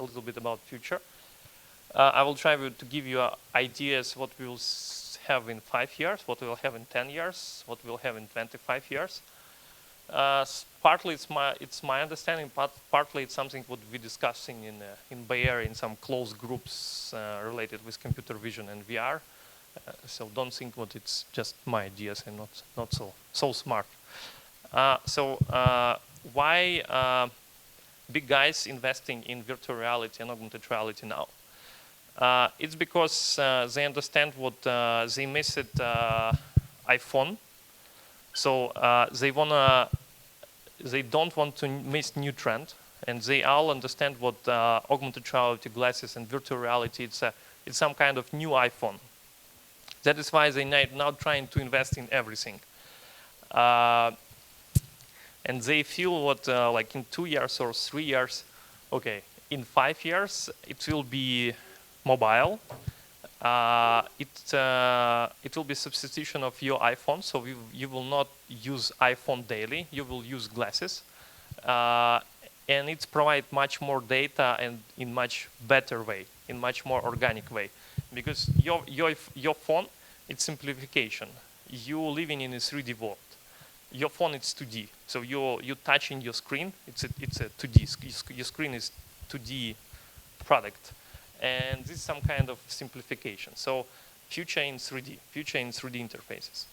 a little bit about future. I will try to give you ideas what we will have in 5 years, what we will have in 10 years, what we will have in 25 years. Partly it's my understanding, but partly it's something what we're discussing in Bay Area in some closed groups related with computer vision and VR. So don't think what it's just my ideas and not so smart. Why big guys investing in virtual reality and augmented reality now? It's because they understand what they missed iPhone. So they don't want to miss new trend, and they all understand what augmented reality glasses and virtual reality. It's some kind of new iPhone. That is why they now trying to invest in everything. And they feel what like in 2 years or 3 years, okay, in 5 years it will be mobile. It will be substitution of your iPhone, so you will not use iPhone daily. You will use glasses, and it provide much more data and in much better way, in much more organic way, because your phone, it's simplification. You living in a 3D world. Your phone is 2D, so you touching your screen. It's a 2D. Your screen is 2D product. And this is some kind of simplification. So future in 3D interfaces.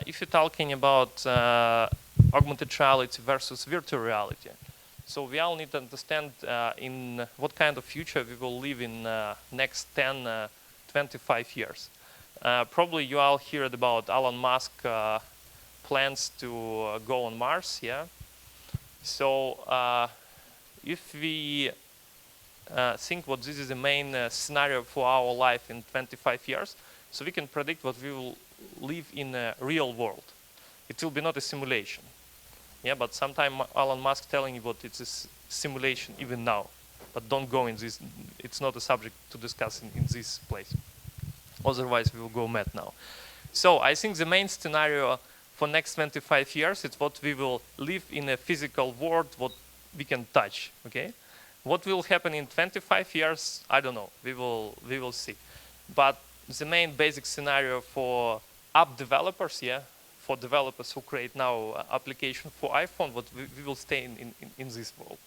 If you're talking about augmented reality versus virtual reality, so we all need to understand in what kind of future we will live in next 10, 25 years. Probably you all heard about Elon Musk plans to go on Mars, yeah? So if we think what this is the main scenario for our life in 25 years, so we can predict what we will live in a real world. It will be not a simulation. Yeah, but sometime Elon Musk telling you what it's a simulation even now. But don't go in this, it's not a subject to discuss in this place. Otherwise we will go mad now. So I think the main scenario for next 25 years, it's what we will live in a physical world, what we can touch, okay? What will happen in 25 years, I don't know, we will see. But the main basic scenario for app developers, yeah, for developers who create now application for iPhone, what we will stay in this world.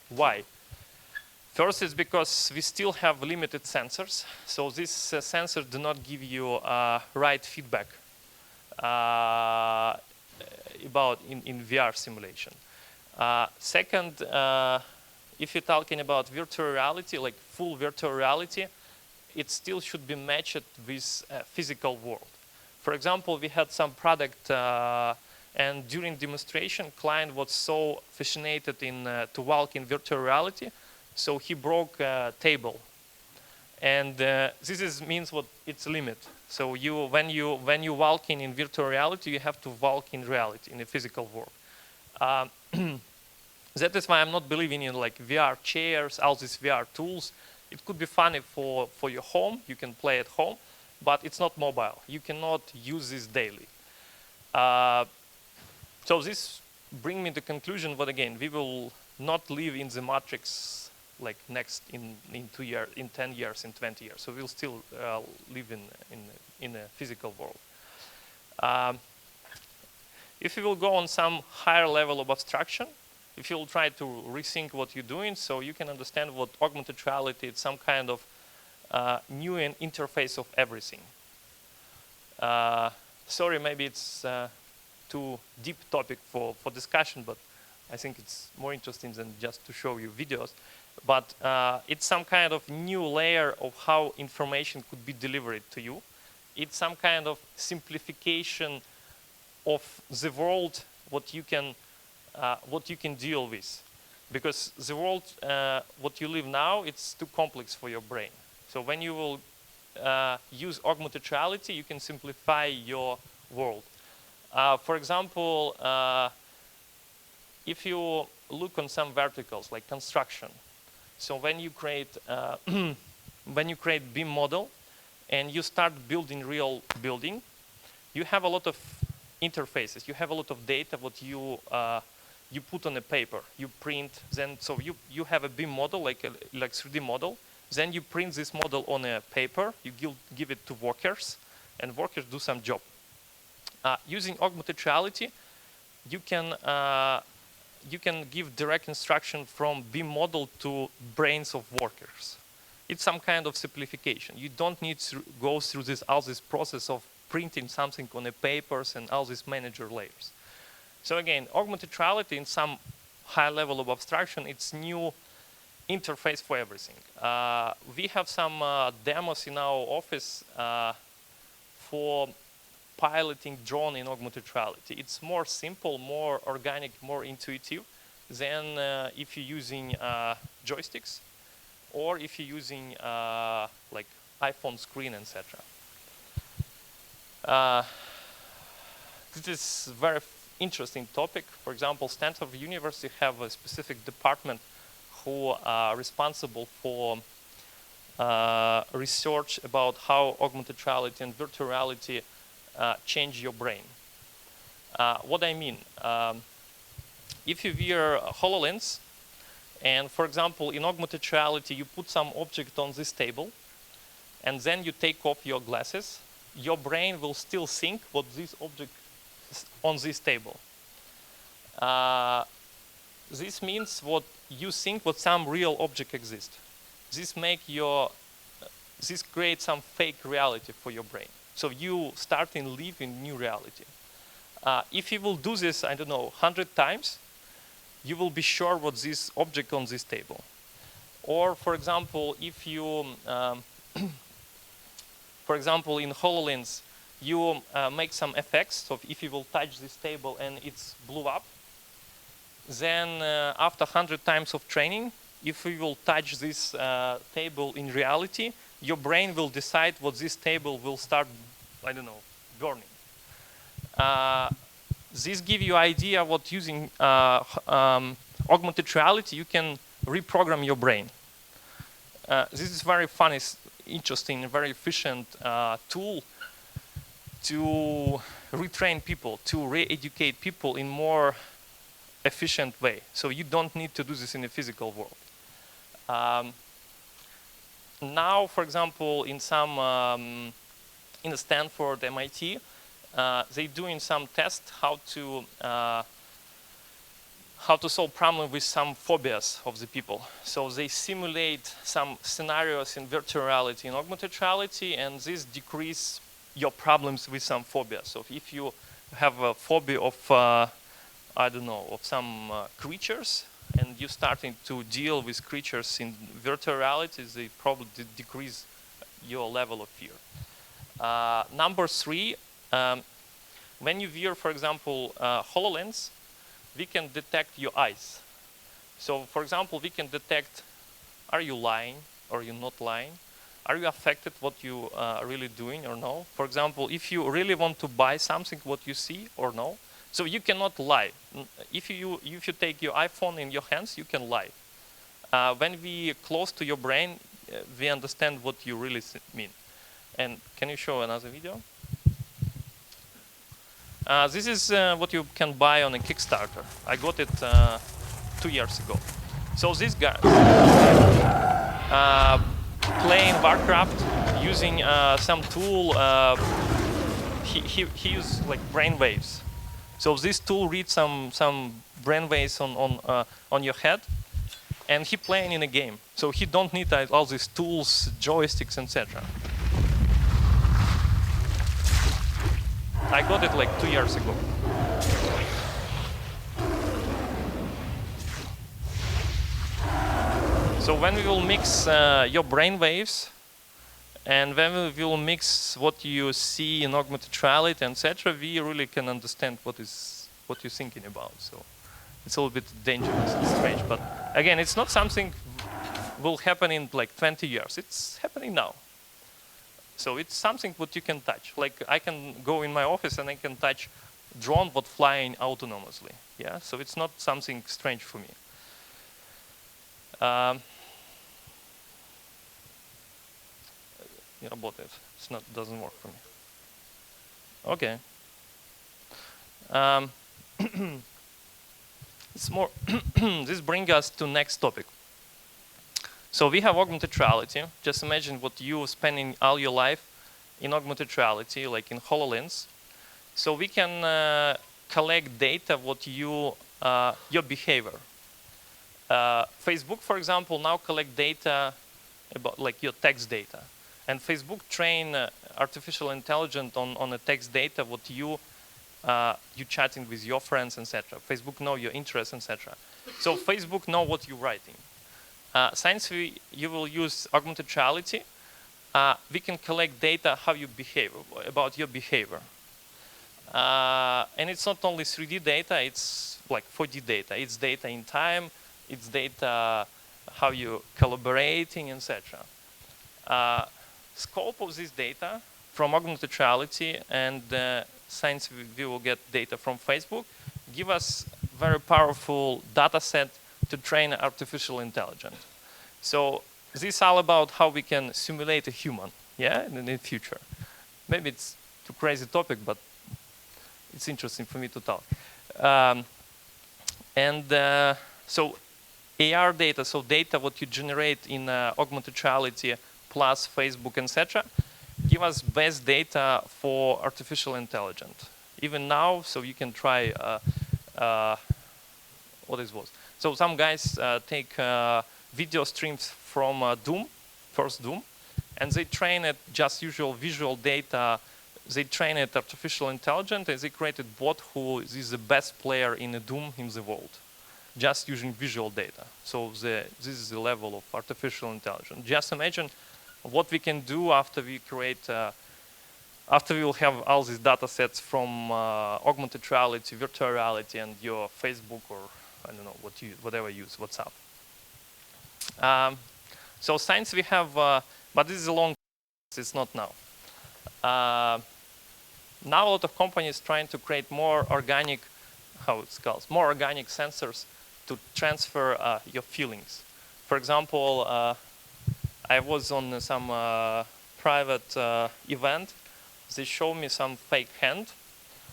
Why? First is because we still have limited sensors, so these sensors do not give you right feedback about in VR simulation. Second, if you're talking about virtual reality, like full virtual reality, it still should be matched with a physical world. For example, we had some product, and during demonstration, client was so fascinated to walk in virtual reality, so he broke a table. And this means what it's a limit. So when you walk in virtual reality, you have to walk in reality, in a physical world. That is why I'm not believing in like VR chairs, all these VR tools. It could be funny for your home. You can play at home, but it's not mobile. You cannot use this daily. So this brings me to the conclusion that again, we will not live in the matrix like next in 2 years, in 10 years, in 20 years. So we'll still live in a physical world. If you will go on some higher level of abstraction, if you will try to rethink what you're doing, so you can understand what augmented reality is, some kind of new interface of everything. Sorry, maybe it's too deep topic for discussion, but I think it's more interesting than just to show you videos. But it's some kind of new layer of how information could be delivered to you. It's some kind of simplification of the world, what you can deal with. Because the world, what you live now, it's too complex for your brain. So when you will use augmented reality, you can simplify your world. For example, if you look on some verticals like construction, so when you create BIM model and you start building real building, you have a lot of interfaces. You have a lot of data what you put on a paper, you print, then so you have a BIM model, like 3D model, then you print this model on a paper, you give it to workers, and workers do some job. Using augmented reality, you can give direct instruction from BIM model to brains of workers. It's some kind of simplification. You don't need to go through all this process of printing something on the papers and all these manager layers. So again, augmented reality in some high level of abstraction, it's new interface for everything. We have some demos in our office for piloting drone in augmented reality. It's more simple, more organic, more intuitive than if you're using joysticks or if you're using like iPhone screen, etc. This is very interesting topic. For example, Stanford University have a specific department who are responsible for research about how augmented reality and virtual reality change your brain. What I mean, if you wear HoloLens, and for example, in augmented reality, you put some object on this table, and then you take off your glasses, your brain will still think what this object is on this table. This means what you think what some real object exists. This creates some fake reality for your brain. So you start and live in new reality. If you will do this, I don't know, 100 times, you will be sure what this object on this table. Or for example, if you, for example, in HoloLens, you make some effects. So if you will touch this table and it's blew up, then after 100 times of training, if you will touch this table in reality, your brain will decide what this table will start, I don't know, burning. This gives you idea what using augmented reality, you can reprogram your brain. This is very funny, interesting, very efficient tool to retrain people, to re-educate people in more efficient way. So you don't need to do this in the physical world. Now, for example, in some in Stanford, MIT, they're doing some tests how to solve problem with some phobias of the people. So they simulate some scenarios in virtual reality and augmented reality, and this decrease your problems with some phobias. So if you have a phobia of I don't know, of some creatures, and you're starting to deal with creatures in virtual reality, they probably decrease your level of fear. Number 3, when you wear, for example, HoloLens, we can detect your eyes. So, for example, we can detect, are you lying or are you not lying? Are you affected what you are really doing or no? For example, if you really want to buy something, what you see or no? So you cannot lie. If you take your iPhone in your hands, you can lie. When we close to your brain, we understand what you really mean. And can you show another video? This is what you can buy on a Kickstarter. I got it 2 years ago. So this guy playing Warcraft using some tool. He used like brain waves. So this tool reads some brain waves on your head, and he playing in a game. So he don't need all these tools, joysticks, etc. I got it like 2 years ago. So when we will mix your brain waves, and when we will mix what you see in augmented reality, etc., we really can understand what you're thinking about. So it's a little bit dangerous and strange, but again, it's not something will happen in like 20 years. It's happening now. So it's something what you can touch. Like I can go in my office and I can touch drone but flying autonomously. Yeah, so it's not something strange for me. Работает. It's not doesn't work for me. Okay. Um, it's more this brings us to next topic. So we have augmented reality. Just imagine what you spending all your life in augmented reality, like in HoloLens. So we can collect data what you your behavior. Facebook, for example, now collect data about like your text data, and Facebook train artificial intelligence on the text data what you chatting with your friends, etc. Facebook know your interests, etc. So Facebook know what you're writing. Since you will use augmented reality, we can collect data how you behave, about your behavior. And it's not only 3D data, it's like 4D data. It's data in time, it's data how you collaborating, etc. Scope of this data from augmented reality and since we will get data from Facebook, give us very powerful data set to train artificial intelligence. So this is all about how we can simulate a human, yeah, in the future. Maybe it's too crazy topic, but it's interesting for me to talk. So AR data, so data what you generate in augmented reality plus Facebook, etc., give us best data for artificial intelligence. Even now, so you can try what this was. So some guys take video streams from first Doom, and they train it just usual visual data. They train it artificial intelligence, and they created bot who is the best player in a Doom in the world, just using visual data. So this is the level of artificial intelligence. Just imagine what we can do after we create, after we will have all these data sets from augmented reality, virtual reality, and your Facebook or I don't know whatever you use, WhatsApp. So since we have, but this is a long, it's not now. Now a lot of companies trying to create more organic, how it's called, more organic sensors to transfer your feelings. For example, I was on some private event. They showed me some fake hand.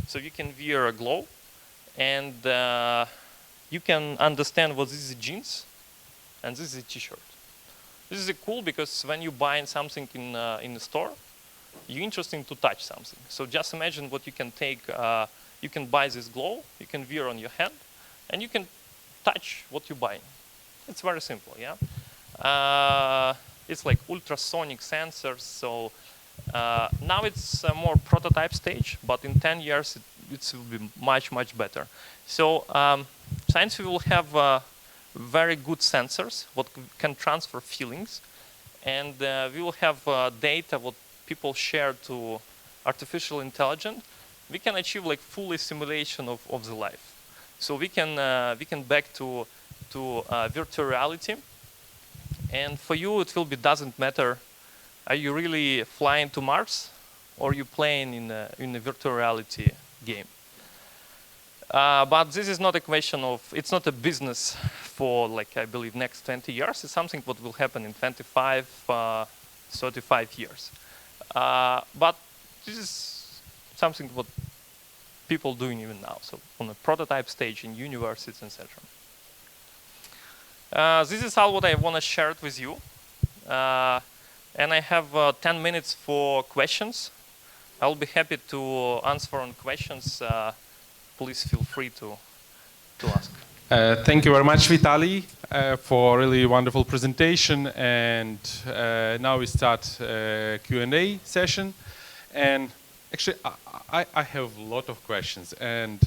So you can wear a glove and you can understand what this is jeans and this is a t-shirt. This is cool because when you buy something in the store, you're interested to touch something. So just imagine what you can take. You can buy this glove, you can wear on your hand, and you can touch what you're buying. It's very simple, yeah? It's like ultrasonic sensors. So now it's a more prototype stage, but in 10 years it will be much, much better. So since we will have very good sensors what can transfer feelings, and we will have data what people share to artificial intelligence, we can achieve like fully simulation of the life. So we can back to virtual reality, and for you it will be doesn't matter. Are you really flying to Mars, or you playing in a virtual reality game? But this is not a question of, it's not a business for like I believe next 20 years. It's something what will happen in 25, 35 years. But this is something what people doing even now. So on a prototype stage in universities, etc. This is all what I want to share it with you. And I have 10 minutes for questions. I'll be happy to answer on questions. Please feel free to ask. Thank you very much, Vitaliy, for a really wonderful presentation. And now we start Q&A session. And actually, I have a lot of questions. And